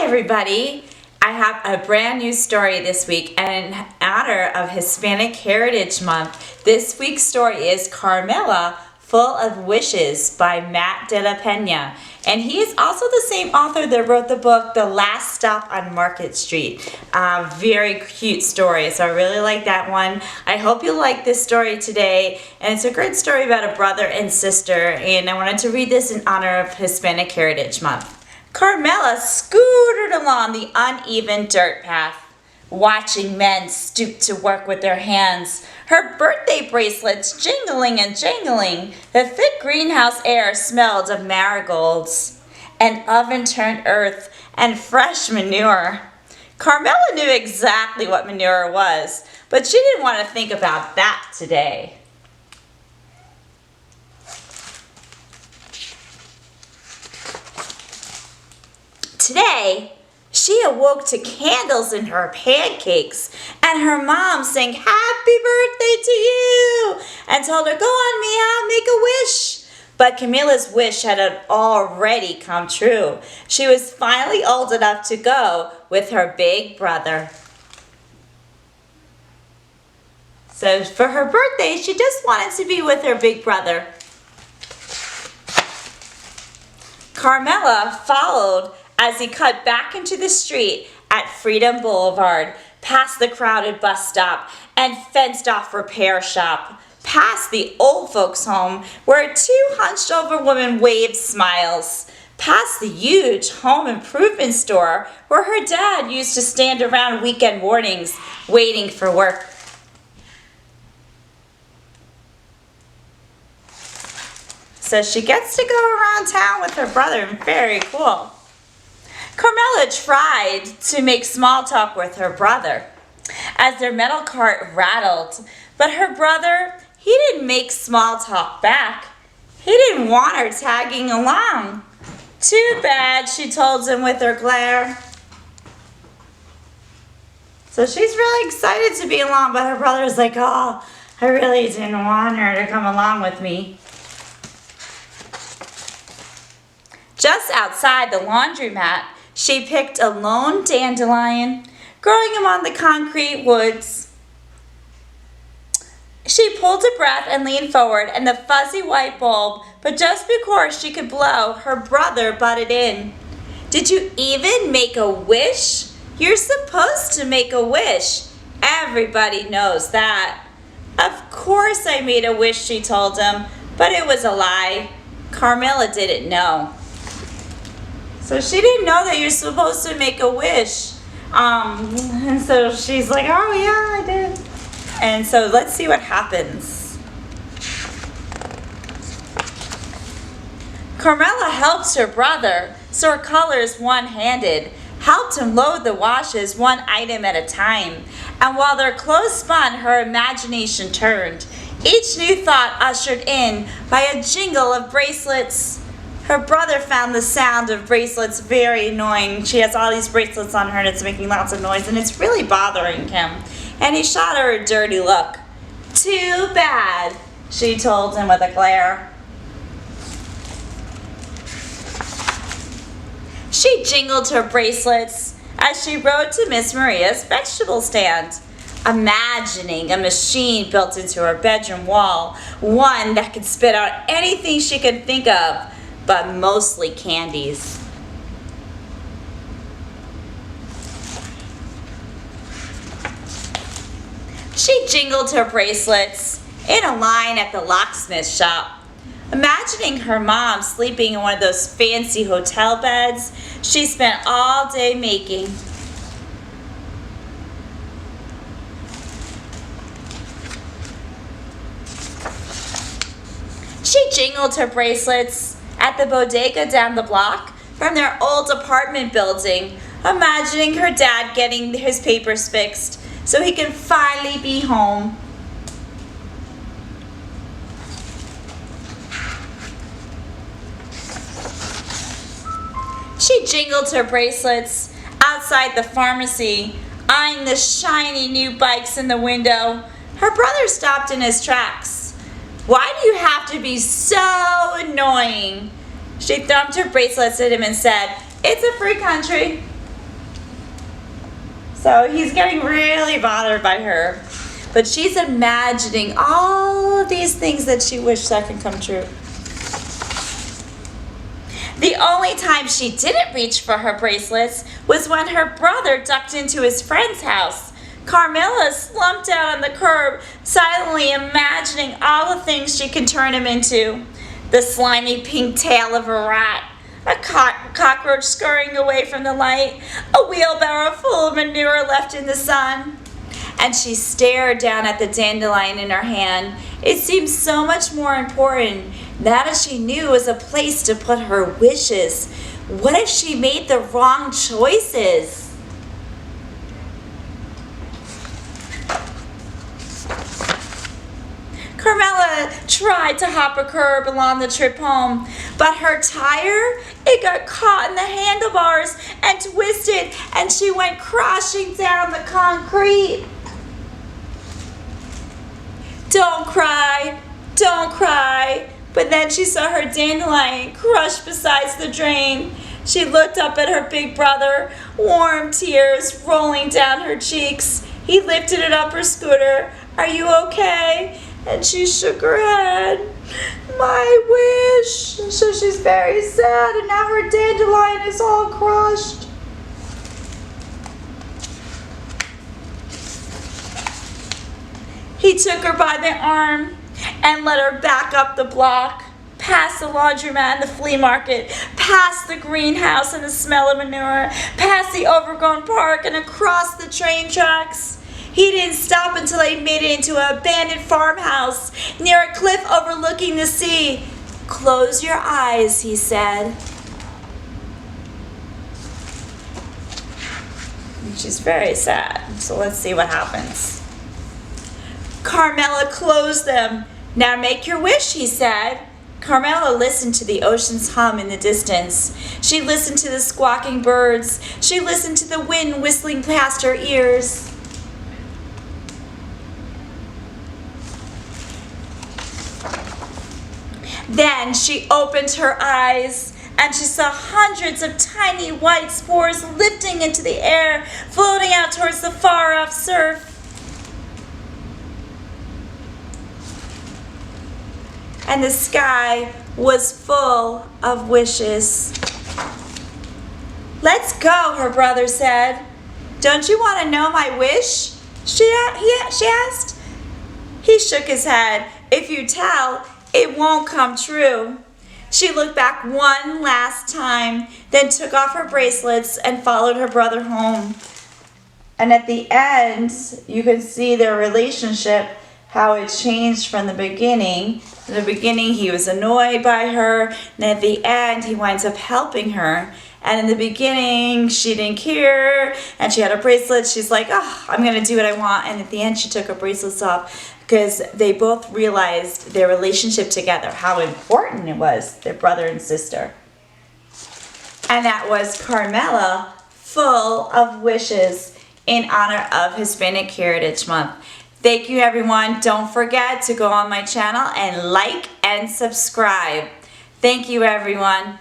everybody. I have a brand new story this week, and in honor of Hispanic Heritage Month, this week's story is Carmela, Full of Wishes by Matt de la Pena. And he is also the same author that wrote the book, The Last Stop on Market Street. Very cute story, so I really like that one. I hope you like this story today. And it's a great story about a brother and sister, and I wanted to read this in honor of Hispanic Heritage Month. Carmela scooted along the uneven dirt path, watching men stoop to work with their hands, her birthday bracelets jingling and jangling. The thick greenhouse air smelled of marigolds and oven-turned earth and fresh manure. Carmela knew exactly what manure was, but she didn't want to think about that today. Today, she awoke to candles in her pancakes, and her mom sang happy birthday to you and told her, go on, Mia, make a wish. But Camila's wish had already come true. She was finally old enough to go with her big brother. So for her birthday, she just wanted to be with her big brother. Carmela followed as he cut back into the street at Freedom Boulevard, past the crowded bus stop and fenced-off repair shop, past the old folks' home where two hunched-over women waved smiles, past the huge home improvement store where her dad used to stand around weekend mornings waiting for work. So she gets to go around town with her brother. Very cool. Carmela tried to make small talk with her brother as their metal cart rattled, but her brother, he didn't make small talk back. He didn't want her tagging along. Too bad, she told him with her glare. So she's really excited to be along, but her brother's like, oh, I really didn't want her to come along with me. Just outside the laundromat, she picked a lone dandelion, growing among the concrete woods. She pulled a breath and leaned forward, and the fuzzy white bulb, but just before she could blow, her brother butted in. Did you even make a wish? You're supposed to make a wish. Everybody knows that. Of course I made a wish, she told him, but it was a lie. Carmela didn't know. So she didn't know that you're supposed to make a wish. And so she's like, oh yeah, I did. And so let's see what happens. Carmela helps her brother sort colors one-handed, helped him load the washes one item at a time. And while their clothes spun, her imagination turned. Each new thought ushered in by a jingle of bracelets. Her brother found the sound of bracelets very annoying. She has all these bracelets on her and it's making lots of noise and it's really bothering him. And he shot her a dirty look. Too bad, she told him with a glare. She jingled her bracelets as she rode to Miss Maria's vegetable stand, imagining a machine built into her bedroom wall, one that could spit out anything she could think of, but mostly candies. She jingled her bracelets in a line at the locksmith shop. Imagining her mom sleeping in one of those fancy hotel beds she spent all day making. She jingled her bracelets at the bodega down the block from their old apartment building, imagining her dad getting his papers fixed so he can finally be home. She jingled her bracelets outside the pharmacy, eyeing the shiny new bikes in the window. Her brother stopped in his tracks. Why do you have to be so annoying? She thumped her bracelets at him and said, it's a free country. So he's getting really bothered by her. But she's imagining all of these things that she wished that can come true. The only time she didn't reach for her bracelets was when her brother ducked into his friend's house. Carmela slumped down on the curb, silently imagining all the things she can turn him into. The slimy pink tail of a rat, a cockroach scurrying away from the light, a wheelbarrow full of manure left in the sun. And she stared down at the dandelion in her hand. It seemed so much more important. That as she knew was a place to put her wishes. What if she made the wrong choices? Carmela tried to hop a curb along the trip home, but her tire, it got caught in the handlebars and twisted, and she went crashing down the concrete. Don't cry, don't cry. But then she saw her dandelion crushed beside the drain. She looked up at her big brother, warm tears rolling down her cheeks. He lifted it up her scooter. Are you okay? And she shook her head. My wish. So she's very sad, and now her dandelion is all crushed. He took her by the arm and led her back up the block, past the laundromat and the flea market, past the greenhouse and the smell of manure, past the overgrown park and across the train tracks. He didn't stop until they made it into an abandoned farmhouse near a cliff overlooking the sea. Close your eyes, he said. And she's very sad, so let's see what happens. Carmela closed them. Now make your wish, he said. Carmela listened to the ocean's hum in the distance. She listened to the squawking birds. She listened to the wind whistling past her ears. Then she opened her eyes, and she saw hundreds of tiny white spores lifting into the air, floating out towards the far-off surf. And the sky was full of wishes. Let's go, her brother said. Don't you want to know my wish? She asked. He shook his head. If you tell, it won't come true. She looked back one last time, then took off her bracelets and followed her brother home. And at the end, you can see their relationship, how it changed from the beginning. In the beginning, he was annoyed by her, and at the end, he winds up helping her. And in the beginning, she didn't care, and she had a bracelet. She's like, oh, I'm going to do what I want. And at the end, she took her bracelets off because they both realized their relationship together, how important it was, their brother and sister. And that was Carmela, full of wishes in honor of Hispanic Heritage Month. Thank you, everyone. Don't forget to go on my channel and like and subscribe. Thank you, everyone.